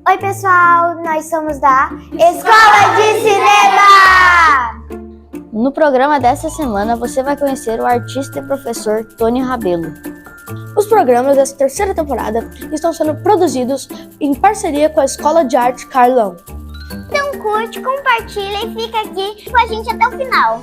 Oi pessoal, nós somos da Escola de Cinema! No programa dessa semana você vai conhecer o artista e professor Tony Rabelo. Os programas dessa terceira temporada estão sendo produzidos em parceria com a Escola de Arte Carlão. Então curte, compartilha e fica aqui com a gente até o final.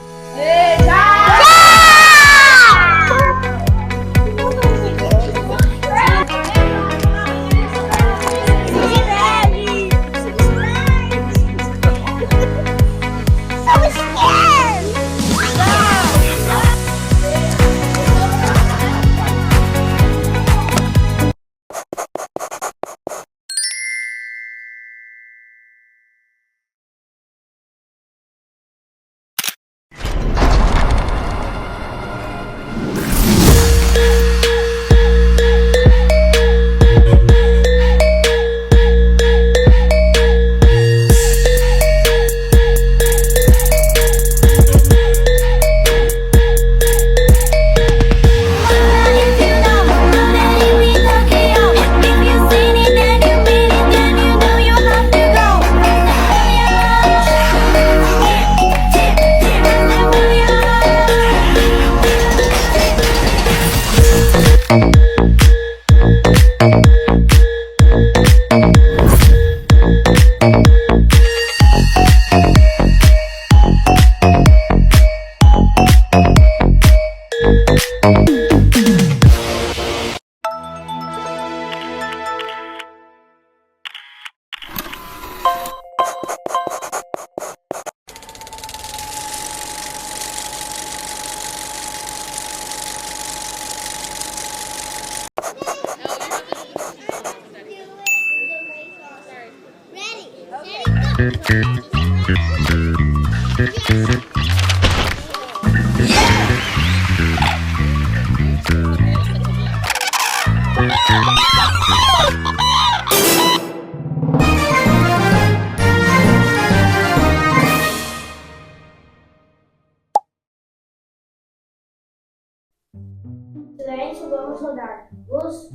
Silêncio, vamos rodar. Luz,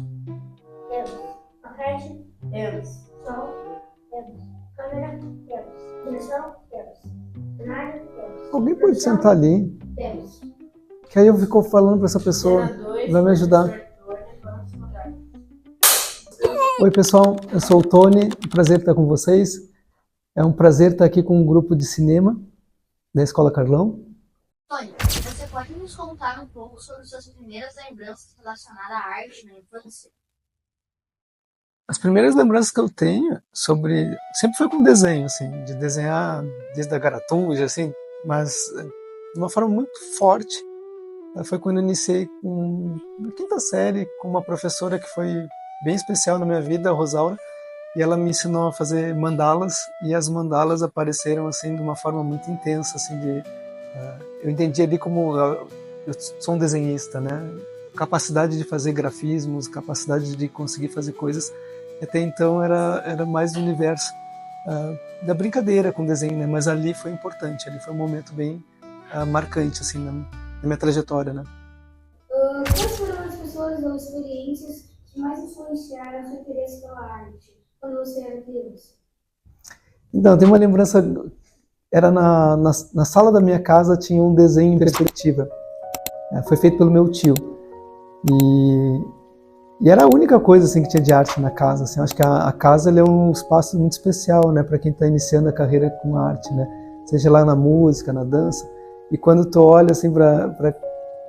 temos. Maquete, temos. Som, temos. Câmera, temos. Direção, temos. Cenário, temos. Alguém pode sentar ali, Temos. que aí eu fico falando para essa pessoa, vai me ajudar. Oi pessoal, eu sou o Tony, prazer estar com vocês. É um prazer estar aqui com um grupo de cinema da Escola Carlão. Tony, você pode nos contar um pouco sobre suas primeiras lembranças relacionadas à arte na infância? As primeiras lembranças que eu tenho sempre foi com desenho, assim, de desenhar desde a garatuja, assim, mas de uma forma muito forte. Foi quando eu iniciei na quinta série com uma professora que foi bem especial na minha vida, a Rosaura, e ela me ensinou a fazer mandalas, e as mandalas apareceram assim de uma forma muito intensa, assim, eu entendi ali como eu sou um desenhista, né? Capacidade de fazer grafismos, capacidade de conseguir fazer coisas. Até então era mais do universo da brincadeira com desenho, né? Mas ali foi importante, ali foi um momento bem marcante assim na minha trajetória, né? Quais foram as pessoas ou experiências que mais influenciaram seu interesse pela arte quando você era criança? Então, tem uma lembrança, era na sala da minha casa tinha um desenho em perspectiva, foi feito pelo meu tio, e era a única coisa assim, que tinha de arte na casa. Assim, acho que a casa é um espaço muito especial, né, para quem está iniciando a carreira com arte, né, seja lá na música, na dança, e quando tu olha assim, para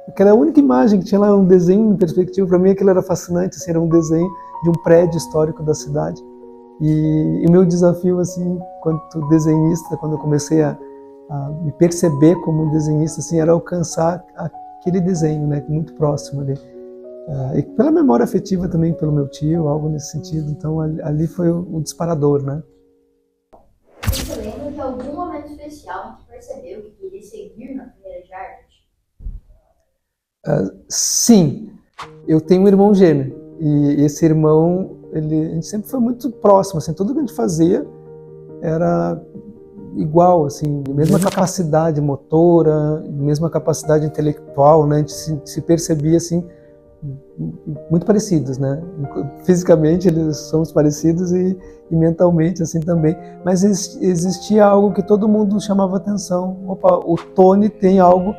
aquela única imagem que tinha lá, um desenho em perspectiva, para mim aquilo era fascinante, assim, era um desenho de um prédio histórico da cidade. E o meu desafio, assim, quanto desenhista, quando eu comecei a me perceber como desenhista, assim, era alcançar aquele desenho, né, muito próximo ali. E pela memória afetiva também, pelo meu tio, algo nesse sentido. Então ali foi o disparador, né? Você lembra de algum momento especial que percebeu que queria seguir na carreira de arte? Sim, eu tenho um irmão gêmeo. E esse irmão, a gente sempre foi muito próximo, assim, tudo que a gente fazia era igual, assim, mesma capacidade motora, mesma capacidade intelectual, né? A gente se percebia assim muito parecidos, né? Fisicamente eles somos parecidos e mentalmente assim também. Mas existia algo que todo mundo chamava atenção. Opa, o Tony tem algo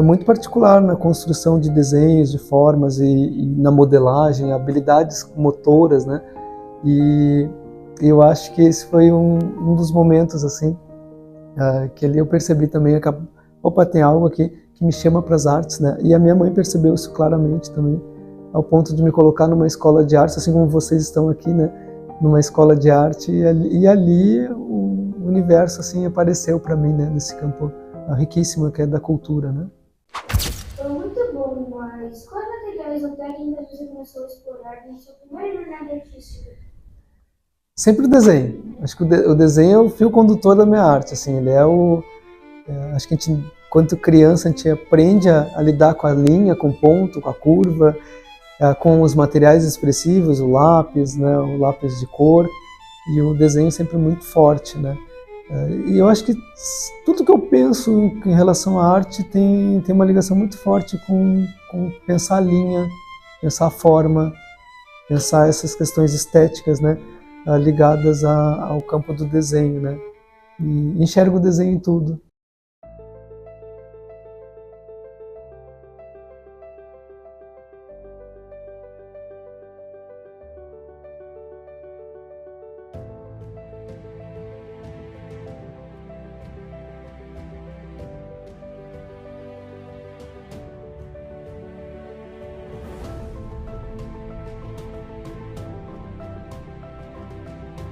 muito particular na construção de desenhos, de formas e na modelagem, habilidades motoras, né? E eu acho que esse foi um dos momentos assim que ali eu percebi também, opa, tem algo aqui que me chama para as artes, né? E a minha mãe percebeu isso claramente também, ao ponto de me colocar numa escola de artes, assim como vocês estão aqui, né? Numa escola de arte, e ali o universo assim apareceu para mim, né? Nesse campo riquíssimo que é da cultura, né? Foi muito bom, mas quais materiais ou técnicas você começou a explorar na sua primeira jornada artística? Sempre o desenho. Acho que o desenho é o fio condutor da minha arte, assim, ele acho que a gente, quando criança, a gente aprende a lidar com a linha, com o ponto, com a curva, com os materiais expressivos, o lápis, né, o lápis de cor, e o desenho sempre muito forte, né? E eu acho que tudo que eu penso em relação à arte tem uma ligação muito forte com pensar a linha, pensar a forma, pensar essas questões estéticas, né, ligadas ao campo do desenho, né? E enxergo o desenho em tudo.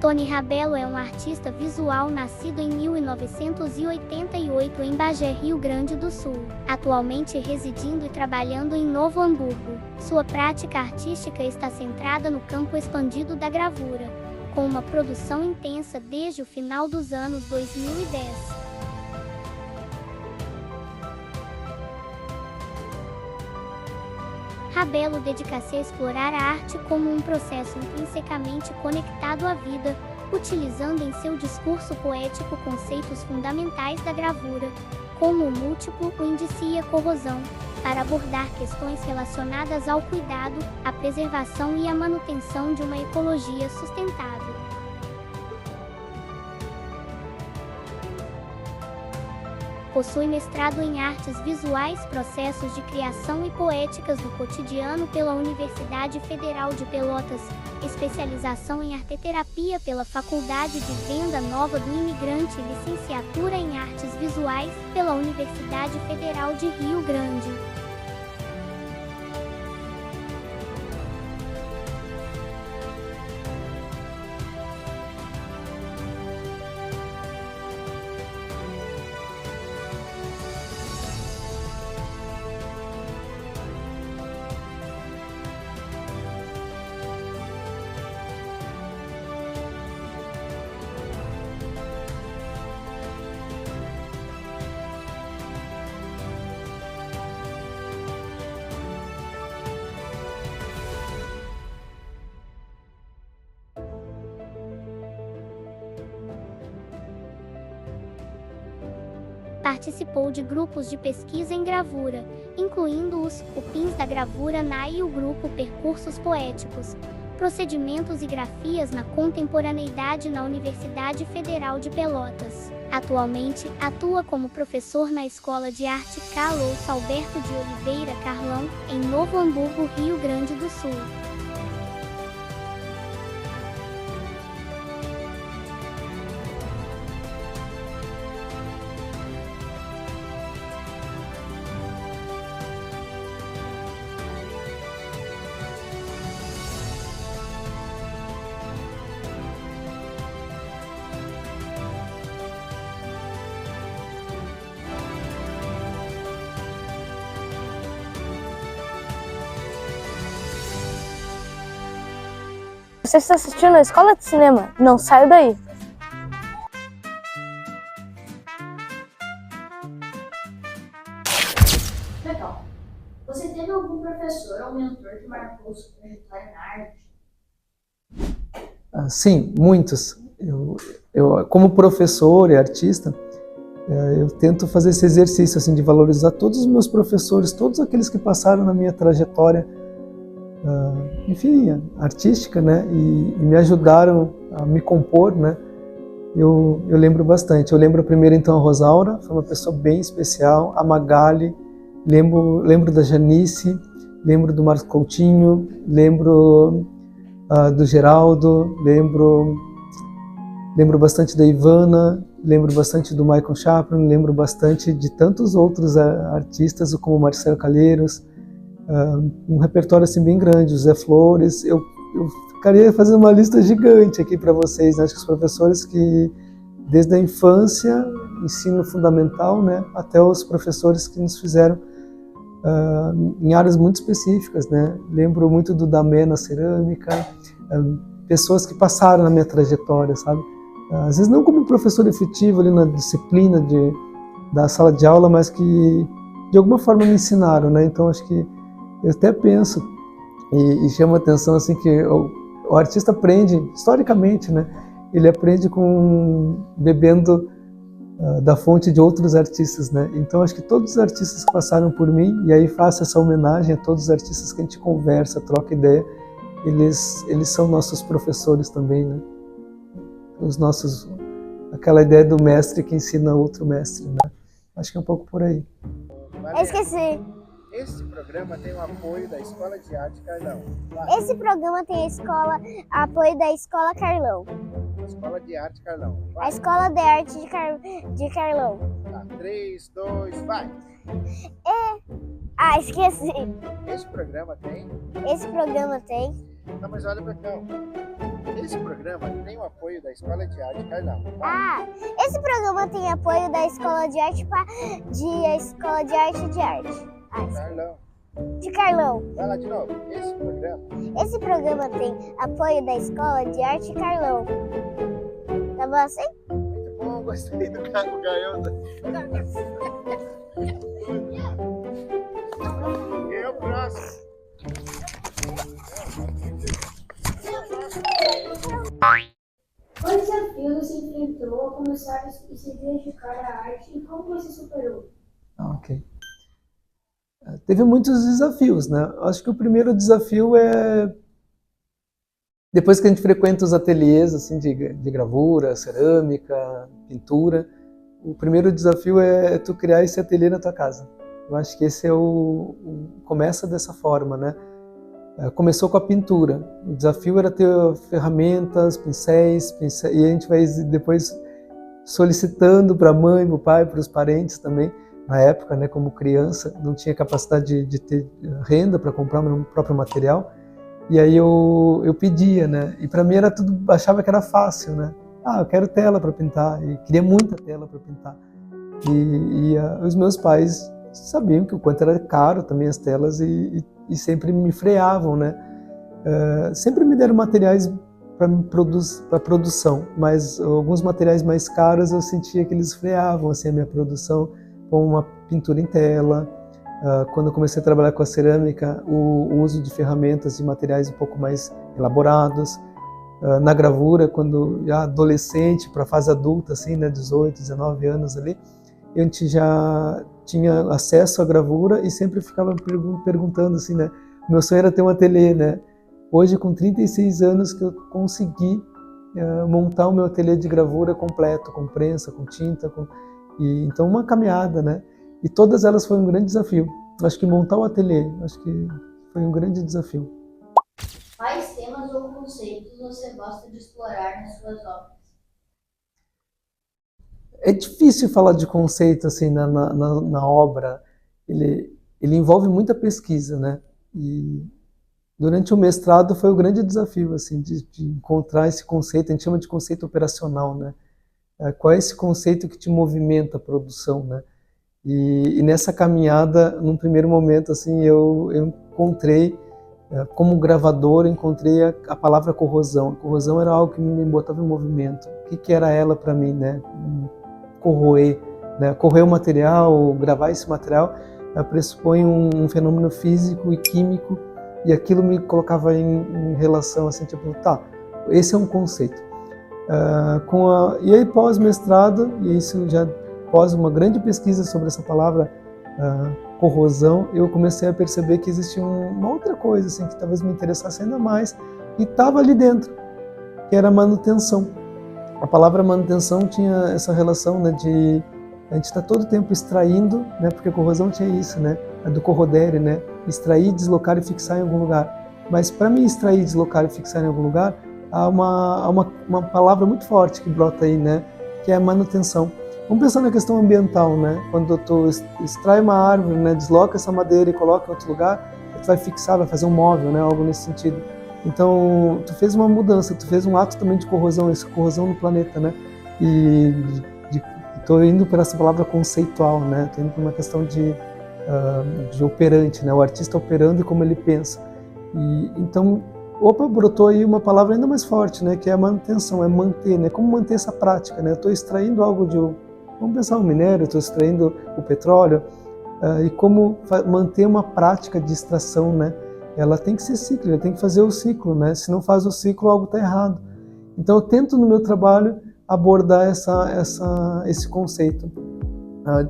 Tony Rabelo é um artista visual nascido em 1988 em Bagé, Rio Grande do Sul, atualmente residindo e trabalhando em Novo Hamburgo. Sua prática artística está centrada no campo expandido da gravura, com uma produção intensa desde o final dos anos 2010. Rabelo dedica-se a explorar a arte como um processo intrinsecamente conectado à vida, utilizando em seu discurso poético conceitos fundamentais da gravura, como o múltiplo, o índice e a corrosão, para abordar questões relacionadas ao cuidado, à preservação e à manutenção de uma ecologia sustentável. Possui mestrado em Artes Visuais, Processos de Criação e Poéticas do Cotidiano pela Universidade Federal de Pelotas, especialização em Arteterapia pela Faculdade de Venda Nova do Imigrante e licenciatura em Artes Visuais pela Universidade Federal de Rio Grande. Participou de grupos de pesquisa em gravura, incluindo os Pins da Gravura NAI e o grupo Percursos Poéticos, Procedimentos e Grafias na Contemporaneidade na Universidade Federal de Pelotas. Atualmente, atua como professor na Escola de Arte Carlos Alberto de Oliveira Carlão, em Novo Hamburgo, Rio Grande do Sul. Você está assistindo a Escola de Cinema? Não saia daí! Legal. Você teve algum professor ou mentor que marcou sua trajetória na arte? Sim, muitos. Eu, como professor e artista, eu tento fazer esse exercício assim, de valorizar todos os meus professores, todos aqueles que passaram na minha trajetória enfim, artística, né? E me ajudaram a me compor, né? Eu lembro bastante. Eu lembro primeiro então a Rosaura, foi uma pessoa bem especial, a Magali, lembro da Janice, lembro do Marcos Coutinho, lembro do Geraldo, lembro bastante da Ivana, lembro bastante do Michael Chaplin, lembro bastante de tantos outros artistas, como Marcelo Calheiros, um repertório assim bem grande, José Flores. Eu ficaria fazendo uma lista gigante aqui para vocês, né? Acho que os professores que, desde a infância, ensino fundamental, né, até os professores que nos fizeram em áreas muito específicas, né? Lembro muito do Damé na cerâmica, pessoas que passaram na minha trajetória, sabe? Às vezes não como professor efetivo ali na disciplina da sala de aula, mas que de alguma forma me ensinaram, né? Então acho que eu até penso e chama a atenção assim que o artista aprende historicamente, né? Ele aprende bebendo da fonte de outros artistas, né? Então acho que todos os artistas que passaram por mim, e aí faço essa homenagem a todos os artistas que a gente conversa, troca ideia, eles são nossos professores também, né? Aquela ideia do mestre que ensina outro mestre, né? Acho que é um pouco por aí. Eu esqueci. Esse programa tem o apoio da Escola de Arte Carlão. Esse programa tem apoio da Escola Carlão. Escola de Arte Carlão. A Escola de Arte de Carlão. Tá, 3, 2, vai! Esqueci. Esse programa tem... Esse programa tem. Não, mas olha pra cá. Esse programa tem o apoio da Escola de Arte Carlão. Esse programa tem apoio da Escola de Arte Escola de Arte de Arte. Carlão. De Carlão. Vai lá de novo. Esse programa tem apoio da Escola de Arte Carlão. Tá bom assim? Muito bom, gostei do Gaiosa. Quem é o próximo? Quais desafios você enfrentou ao começar a se dedicar à arte e como você superou? Ok. Teve muitos desafios, né? Acho que o primeiro desafio é, depois que a gente frequenta os ateliês assim, de gravura, cerâmica, pintura, o primeiro desafio é tu criar esse ateliê na tua casa. Eu acho que esse é começa dessa forma, né? Começou com a pintura. O desafio era ter ferramentas, pincéis, e a gente vai depois solicitando para a mãe, para o pai, para os parentes também. Na época, né, como criança, não tinha capacidade de ter renda para comprar o meu próprio material. E aí eu pedia, né? E para mim era tudo, achava que era fácil, né? Eu quero tela para pintar, e queria muita tela para pintar. E os meus pais sabiam que o quanto era caro também as telas e sempre me freavam, né? Sempre me deram materiais para produção, mas alguns materiais mais caros eu sentia que eles freavam assim, a minha produção, como uma pintura em tela. Quando eu comecei a trabalhar com a cerâmica, o uso de ferramentas e materiais um pouco mais elaborados. Na gravura, quando já adolescente, para a fase adulta, assim, né, 18, 19 anos ali, a gente já tinha acesso à gravura e sempre ficava perguntando assim, né? O meu sonho era ter um ateliê, né? Hoje, com 36 anos, que eu consegui montar o meu ateliê de gravura completo, com prensa, com tinta, então uma caminhada, né? E todas elas foram um grande desafio. Acho que montar o ateliê, acho que foi um grande desafio. Quais temas ou conceitos você gosta de explorar nas suas obras? É difícil falar de conceito assim na obra. Ele envolve muita pesquisa, né? E durante o mestrado foi o grande desafio assim de encontrar esse conceito. A gente chama de conceito operacional, né? Qual é esse conceito que te movimenta a produção, né? E nessa caminhada, num primeiro momento, assim, eu encontrei, como gravador, encontrei a palavra corrosão. A corrosão era algo que me botava em movimento. O que era ela para mim, né? Corroer, né? Corroer o material, gravar esse material, pressupõe um fenômeno físico e químico, e aquilo me colocava em relação, assim, tipo, tá, esse é um conceito. E aí pós-mestrado, e isso já após uma grande pesquisa sobre essa palavra corrosão, eu comecei a perceber que existia uma outra coisa assim, que talvez me interessasse ainda mais, e estava ali dentro, que era manutenção. A palavra manutenção tinha essa relação, né, de a gente está todo o tempo extraindo, né, porque a corrosão tinha isso, né, do corrodere, né, extrair, deslocar e fixar em algum lugar. Mas para mim extrair, deslocar e fixar em algum lugar, há uma palavra muito forte que brota aí, né, que é a manutenção. Vamos pensar na questão ambiental, né, quando tu extrai uma árvore, né, desloca essa madeira e coloca em outro lugar, tu vai fixar, vai fazer um móvel, né, algo nesse sentido. Então, tu fez uma mudança, tu fez um ato também de corrosão, essa corrosão no planeta, né, e estou indo por essa palavra conceitual, né, estou indo por uma questão de operante, né, o artista operando e como ele pensa. E então, brotou aí uma palavra ainda mais forte, né, que é a manutenção, é manter, né, como manter essa prática, né, eu estou extraindo algo vamos pensar o minério, estou extraindo o petróleo, e como manter uma prática de extração, né, ela tem que ser cíclica, tem que fazer o ciclo, né, se não faz o ciclo, algo está errado. Então eu tento no meu trabalho abordar esse conceito,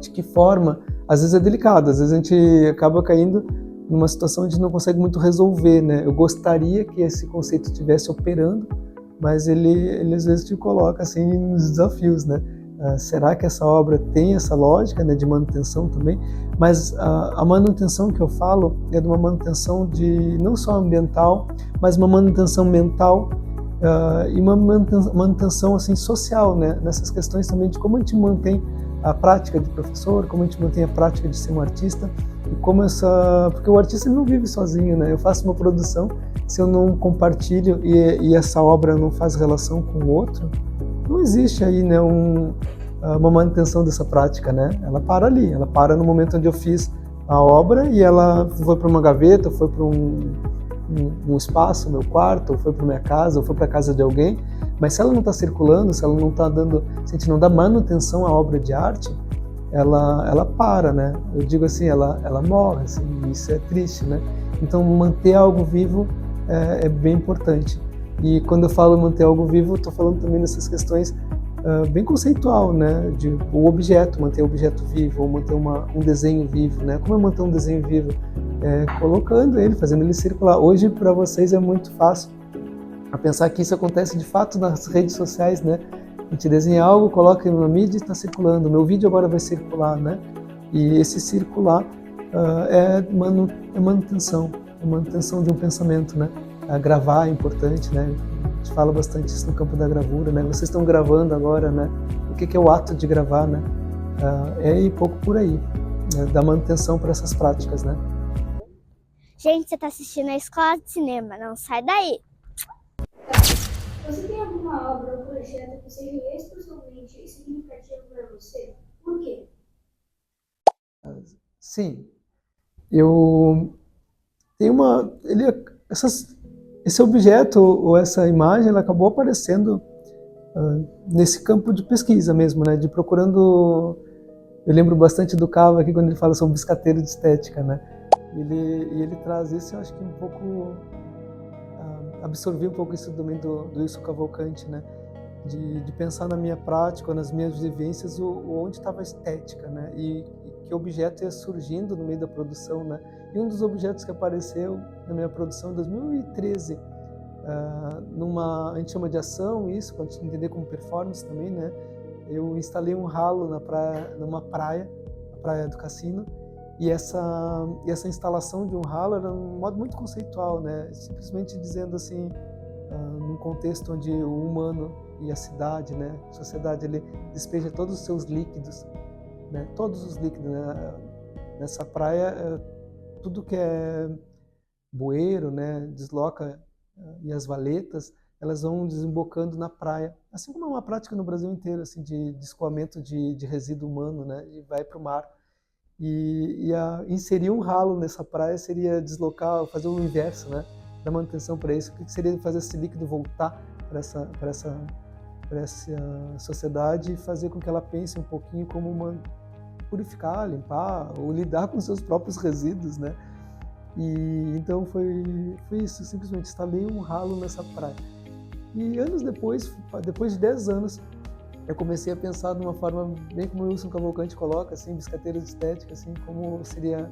de que forma, às vezes é delicado, às vezes a gente acaba caindo numa situação onde não consegue muito resolver, né? Eu gostaria que esse conceito estivesse operando, mas ele às vezes te coloca assim nos desafios, né? Será que essa obra tem essa lógica, né, de manutenção também? Mas a manutenção que eu falo é de uma manutenção de não só ambiental, mas uma manutenção mental e uma manutenção assim social, né? Nessas questões também de como a gente mantém a prática de professor, como a gente mantém a prática de ser um artista, e como porque o artista não vive sozinho, né? Eu faço uma produção, se eu não compartilho e essa obra não faz relação com o outro, não existe aí, né, uma manutenção dessa prática, né? Ela para ali, ela para no momento onde eu fiz a obra e ela foi para uma gaveta, foi para um espaço, meu quarto, ou foi para minha casa, ou foi para a casa de alguém, mas se ela não está circulando, se ela não está se a gente não dá manutenção à obra de arte, ela para, né? Eu digo assim, ela morre, assim, e isso é triste, né? Então manter algo vivo é bem importante. E quando eu falo manter algo vivo, estou falando também dessas questões bem conceitual, né? De o objeto, manter o objeto vivo, ou manter um desenho vivo, né? Como é manter um desenho vivo? Colocando ele, fazendo ele circular. Hoje, para vocês, é muito fácil a pensar que isso acontece de fato nas redes sociais, né? A gente desenha algo, coloca na mídia e está circulando. O meu vídeo agora vai circular, né? E esse circular é manutenção de um pensamento, né? Gravar é importante, né? A gente fala bastante isso no campo da gravura, né? Vocês estão gravando agora, né? O que é o ato de gravar, né? É ir pouco por aí, né? Dar manutenção para essas práticas, né? Gente, você está assistindo a Escola de Cinema, não sai daí! Você tem alguma obra ou projeto que seja exclusivamente significativo para você? Por quê? Sim. Eu tenho esse objeto ou essa imagem, ela acabou aparecendo nesse campo de pesquisa mesmo, né? De procurando. Eu lembro bastante do Cava aqui quando ele fala sobre biscateiro de estética, né? Ele traz isso, eu acho que um pouco absorvi um pouco isso também do Wilson Cavalcante, né? De pensar na minha prática, nas minhas vivências, onde estava a estética, né? E que objeto ia surgindo no meio da produção, né? E um dos objetos que apareceu na minha produção em 2013, a gente chama de ação isso, para a gente entender como performance também, né? Eu instalei um ralo numa praia, a Praia do Cassino, e essa instalação de um ralo era um modo muito conceitual, né? Simplesmente dizendo assim, num contexto onde o humano e a cidade, né, a sociedade, ele despeja todos os seus líquidos, né? Todos os líquidos, né? Nessa praia, tudo que é bueiro, né, desloca, e as valetas, elas vão desembocando na praia, assim como é uma prática no Brasil inteiro, assim, de escoamento de resíduo humano, né, e vai para o mar. E inserir um ralo nessa praia seria deslocar, fazer o inverso, né, da manutenção para isso. O que seria fazer esse líquido voltar para essa sociedade e fazer com que ela pense um pouquinho como purificar, limpar ou lidar com seus próprios resíduos, né? E então foi isso, simplesmente instalei um ralo nessa praia. E anos depois de 10 anos, eu comecei a pensar de uma forma bem como o Wilson Cavalcante coloca, assim, biscateiro de estética, assim, como seria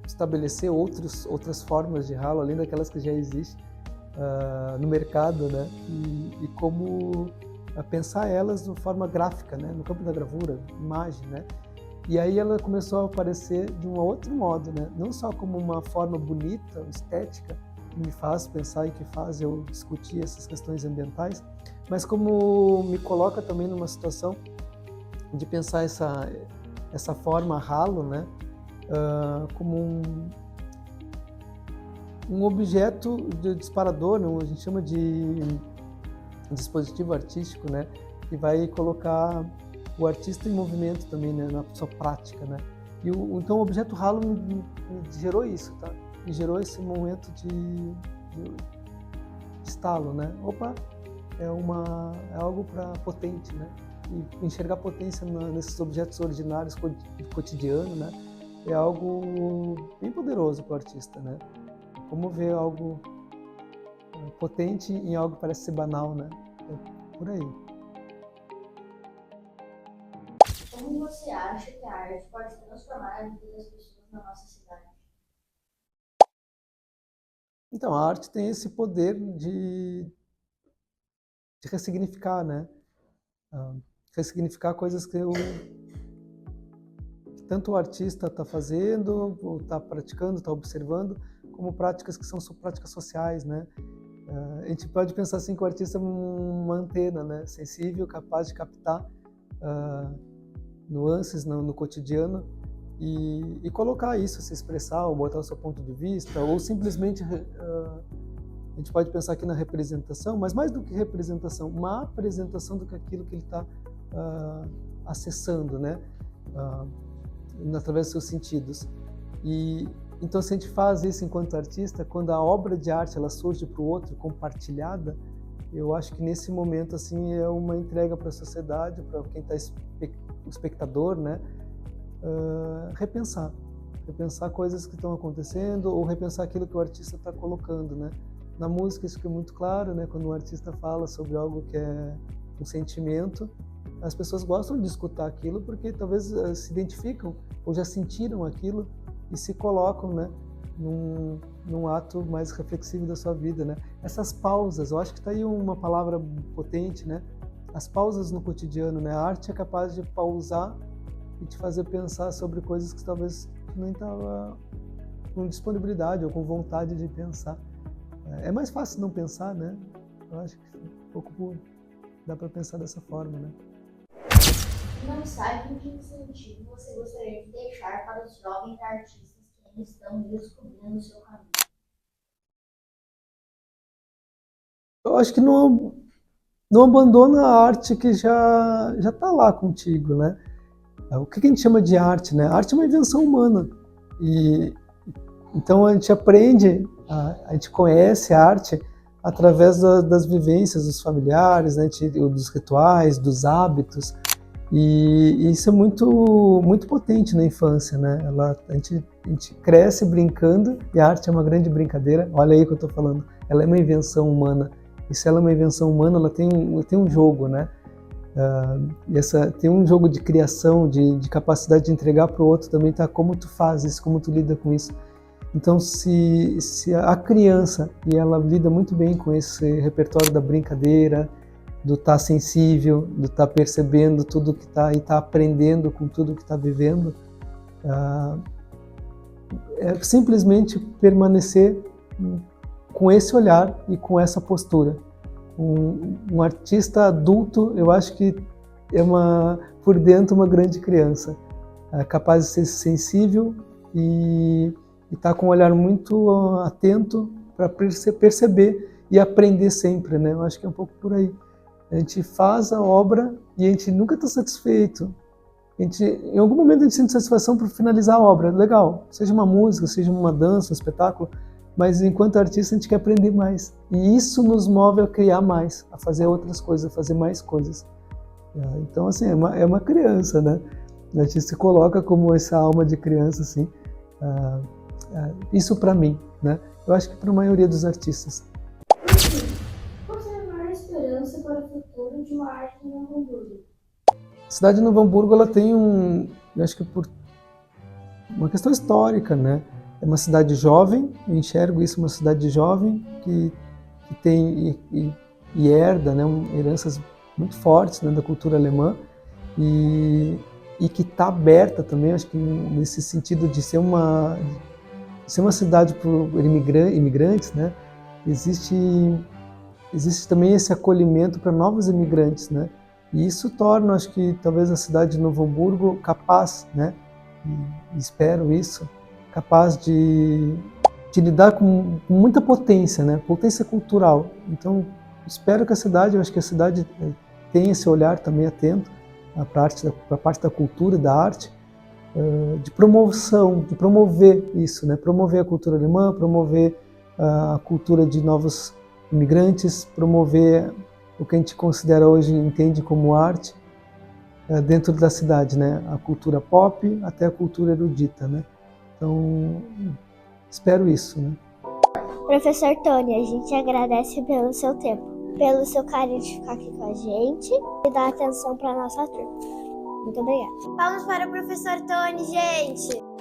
estabelecer outras formas de ralo, além daquelas que já existem no mercado, né? E como pensar elas de forma gráfica, né? No campo da gravura, imagem, né? E aí ela começou a aparecer de um outro modo, né? Não só como uma forma bonita, estética, que me faz pensar e que faz eu discutir essas questões ambientais, mas como me coloca também numa situação de pensar essa forma ralo, né? Como um objeto de disparador, né? A gente chama de dispositivo artístico, né? Que vai colocar o artista em movimento também, né? Na sua prática, né? Então o objeto ralo me gerou isso, tá? Me gerou esse momento de estalo, né? Opa, é algo potente, né? E enxergar potência nesses objetos ordinários do cotidiano, né? É algo bem poderoso para o artista, né? Como ver algo potente em algo que parece ser banal, né? É por aí. Como você acha que a arte pode transformar a vida das pessoas na nossa cidade? Então, a arte tem esse poder de ressignificar, né? Ressignificar coisas que tanto o artista está fazendo, ou está praticando, está observando, como práticas que são práticas sociais, né? A gente pode pensar assim que o artista é uma antena, né? Sensível, capaz de captar nuances no cotidiano e colocar isso, se expressar, ou botar o seu ponto de vista, ou simplesmente a gente pode pensar aqui na representação, mas mais do que representação, uma apresentação do que aquilo que ele está acessando, né? Através dos seus sentidos. E então, se a gente faz isso enquanto artista, quando a obra de arte ela surge para o outro, compartilhada, eu acho que nesse momento assim é uma entrega para a sociedade, para quem está espectador, né? Repensar coisas que estão acontecendo ou repensar aquilo que o artista está colocando, né? Na música isso fica muito claro, né? Quando um artista fala sobre algo que é um sentimento, as pessoas gostam de escutar aquilo porque talvez se identificam ou já sentiram aquilo e se colocam, né, num ato mais reflexivo da sua vida, né? Essas pausas, eu acho que está aí uma palavra potente, né? As pausas no cotidiano, né? A arte é capaz de pausar e te fazer pensar sobre coisas que talvez tu nem estava com disponibilidade ou com vontade de pensar. É mais fácil não pensar, né? Eu acho que um pouco dá para pensar dessa forma, né? Uma mensagem de incentivo você gostaria de deixar para os jovens artistas que ainda estão descobrindo o seu caminho? Eu acho que não abandona a arte que já está lá contigo, né? O que a gente chama de arte, né? A arte é uma invenção humana. E então a gente aprende, a gente conhece a arte através das vivências dos familiares, né? Dos rituais, dos hábitos. E isso é muito potente na infância, né? A gente cresce brincando e a arte é uma grande brincadeira. Olha aí o que eu estou falando. Ela é uma invenção humana. E se ela é uma invenção humana, ela tem um jogo, né? Tem um jogo de criação, de capacidade de entregar para o outro também, tá? Como tu faz isso, como tu lida com isso. Então, se a criança, e ela lida muito bem com esse repertório da brincadeira, do estar sensível, do estar percebendo tudo que está e estar aprendendo com tudo que está vivendo, é simplesmente permanecer com esse olhar e com essa postura. Um artista adulto, eu acho que é por dentro uma grande criança, capaz de ser sensível e estar com um olhar muito atento para perceber e aprender sempre, né? Eu acho que é um pouco por aí. A gente faz a obra e a gente nunca está satisfeito. Em algum momento a gente sente satisfação por finalizar a obra, legal, seja uma música, seja uma dança, um espetáculo, mas enquanto artista a gente quer aprender mais. E isso nos move a criar mais, a fazer outras coisas, a fazer mais coisas. Então, assim, é uma criança, né? A gente se coloca como essa alma de criança, assim. Isso para mim, né? Eu acho que para a maioria dos artistas. Qual é a maior esperança para o futuro curte uma arte em Novo Hamburgo? A cidade de Novo Hamburgo, ela tem eu acho que por uma questão histórica, né? É uma cidade jovem, eu enxergo isso, uma cidade jovem que tem e herda, né, heranças muito fortes, né, da cultura alemã e que está aberta também, acho que nesse sentido de ser uma cidade para imigrantes, né? Existe também esse acolhimento para novos imigrantes, né? E isso torna, acho que talvez a cidade de Novo Hamburgo capaz, né? E espero isso, capaz de lidar com muita potência, né? Potência cultural. Então, espero que eu acho que a cidade tenha esse olhar também atento para a parte da cultura e da arte, de promoção, de promover isso, né? Promover a cultura alemã, promover a cultura de novos imigrantes, promover o que a gente considera hoje, entende como arte, dentro da cidade, né? A cultura pop até a cultura erudita, né? Então, espero isso, né? Professor Tony, a gente agradece pelo seu tempo, pelo seu carinho de ficar aqui com a gente e dar atenção para nossa turma. Muito obrigada. Palmas para o professor Tony, gente!